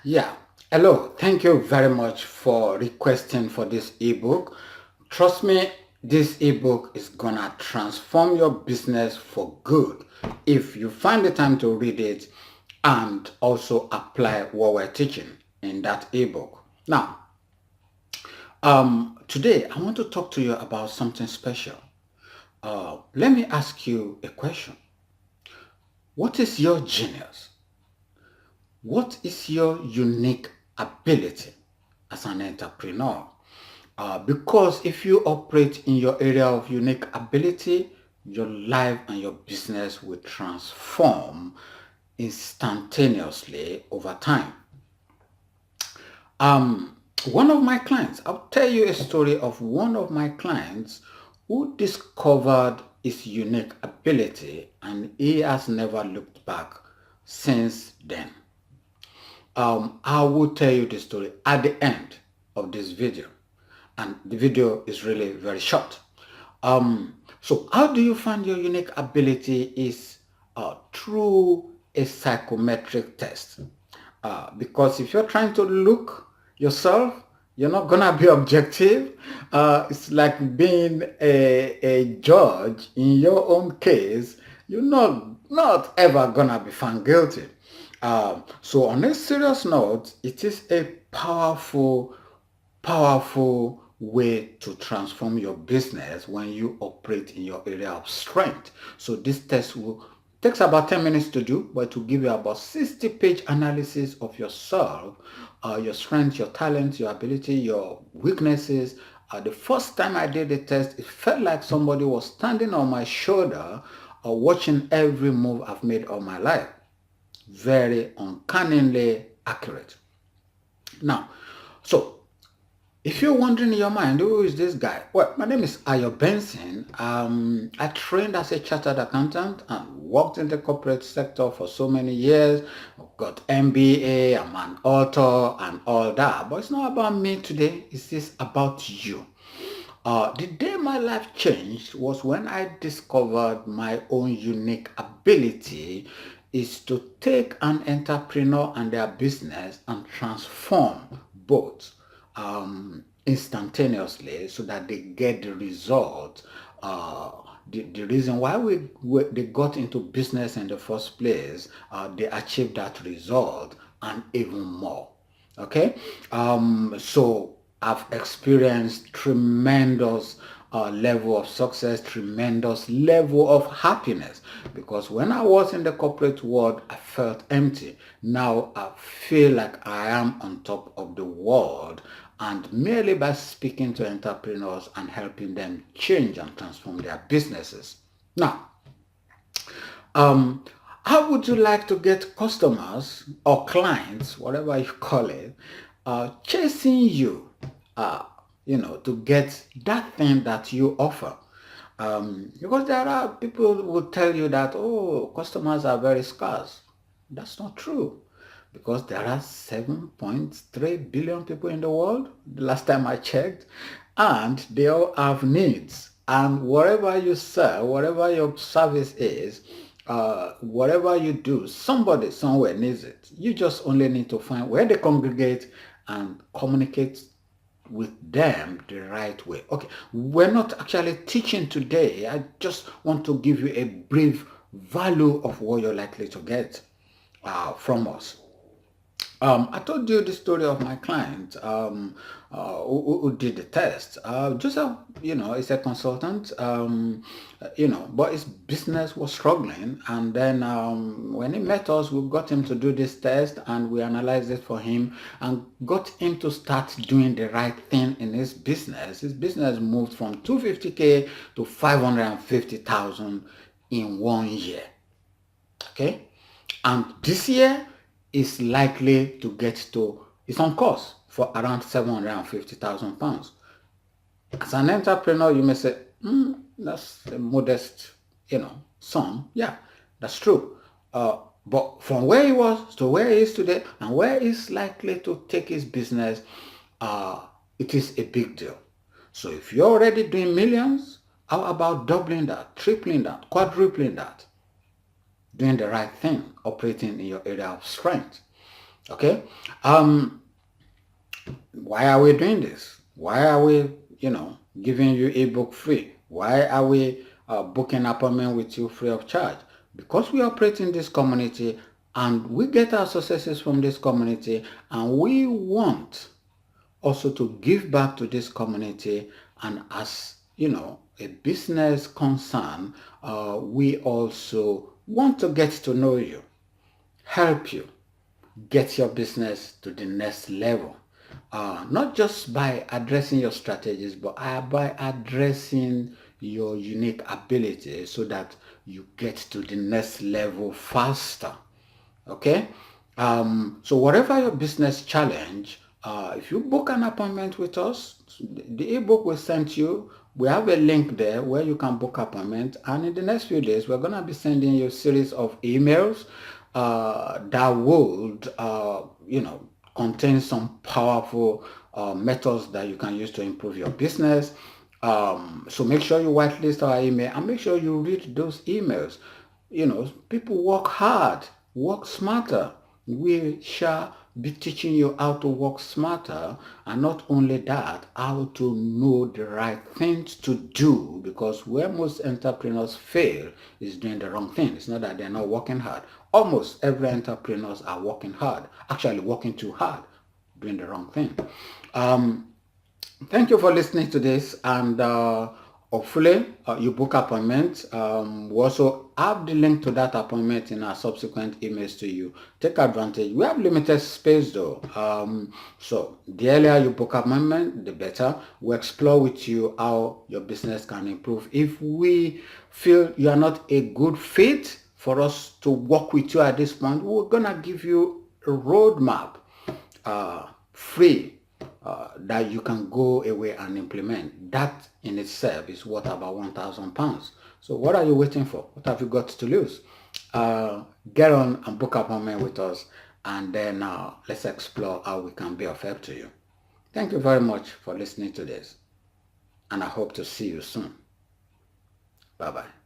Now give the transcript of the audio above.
Yeah. Hello. Thank you very much for requesting for this ebook. Trust me, this ebook is gonna transform your business for good if you find the time to read it and also apply what we're teaching in that ebook. Now, today I want to talk to you about something special. Let me ask you a question. What is your genius? What is your unique ability as an entrepreneur? Because if you operate in your area of unique ability, your life and your business will transform instantaneously over time. Um, One of my clients, I'll tell you a story of one of my clients who discovered his unique ability and he has never looked back since then. I will tell you the story at the end of this video, and the video is really very short. So how do you find your unique ability is through a psychometric test. Because if you're trying to look yourself, you're not gonna be objective. It's like being a judge in your own case. You're not ever gonna be found guilty. So on a serious note, it is a powerful way to transform your business when you operate in your area of strength. So this test will takes about 10 minutes to do, but to give you about 60-page analysis of yourself, your strengths, your talents, your ability, your weaknesses. The first time I did the test, it felt like somebody was standing on my shoulder, watching every move I've made all my life. Very uncannily accurate. Now, so if you're wondering in your mind, who is this guy? Well, my name is Ayo Benson. I trained as a chartered accountant and worked in the corporate sector for so many years. I've got MBA, I'm an author and all that. But it's not about me today. It's just about you. The day my life changed was when I discovered my own unique ability is to take an entrepreneur and their business and transform both instantaneously so that they get the result. The reason why they got into business in the first place, they achieved that result and even more. Okay, so I've experienced tremendous level of success, tremendous level of happiness, because when I was in the corporate world, I felt empty. Now I feel like I am on top of the world, and merely by speaking to entrepreneurs and helping them change and transform their businesses. Now, um, how would you like to get customers or clients, whatever you call it, chasing you, uh, to get that thing that you offer? Because there are people who will tell you that, oh, customers are very scarce. That's not true, because there are 7.3 billion people in the world, the last time I checked, and they all have needs. And whatever you sell, whatever your service is, whatever you do, somebody somewhere needs it. You just only need to find where they congregate and communicate with them the right way. Okay, we're not actually teaching today. I just want to give you a brief value of what you're likely to get from us. I told you the story of my client who did the test. Joseph, is a consultant, but his business was struggling. And then when he met us, we got him to do this test and we analyzed it for him and got him to start doing the right thing in his business. His business moved from 250K to 550,000 in 1 year. Okay, and this year is likely to get to, it's on course for around 750,000 pounds. As an entrepreneur, you may say, that's a modest, sum. Yeah, that's true. But from where he was to where he is today and where he's likely to take his business, it is a big deal. So if you're already doing millions, how about doubling that, tripling that, quadrupling that? Doing the right thing, operating in your area of strength. Okay. Why are we doing this? Why are we, giving you ebook free? Why are we booking appointment with you free of charge? Because we operate in this community and we get our successes from this community, and we want also to give back to this community. And as a business concern, we also want to get to know you, help you get your business to the next level. Not just by addressing your strategies, but by addressing your unique ability so that you get to the next level faster. Okay. So whatever your business challenge, if you book an appointment with us, the ebook we sent you, we have a link there where you can book appointment. And in the next few days, we're going to be sending you a series of emails that would, contain some powerful methods that you can use to improve your business. So make sure you whitelist our email and make sure you read those emails. People work hard, work smarter. We shall be teaching you how to work smarter, and not only that, how to know the right things to do, because where most entrepreneurs fail is doing the wrong thing. It's not that they're not working hard. Almost every entrepreneurs are working hard, actually working too hard, doing the wrong thing. Thank you for listening to this, and hopefully you book appointment. We also have the link to that appointment in our subsequent emails to you. Take advantage. We have limited space though, so the earlier you book appointment, the better. We explore with you how your business can improve. If we feel you are not a good fit for us to work with you at this point, we're gonna give you a roadmap, free, that you can go away and implement. That in itself is worth about £1,000. So what are you waiting for? What have you got to lose? Get on and book appointment with us, and then let's explore how we can be of help to you. Thank you very much for listening to this, and I hope to see you soon. Bye-bye.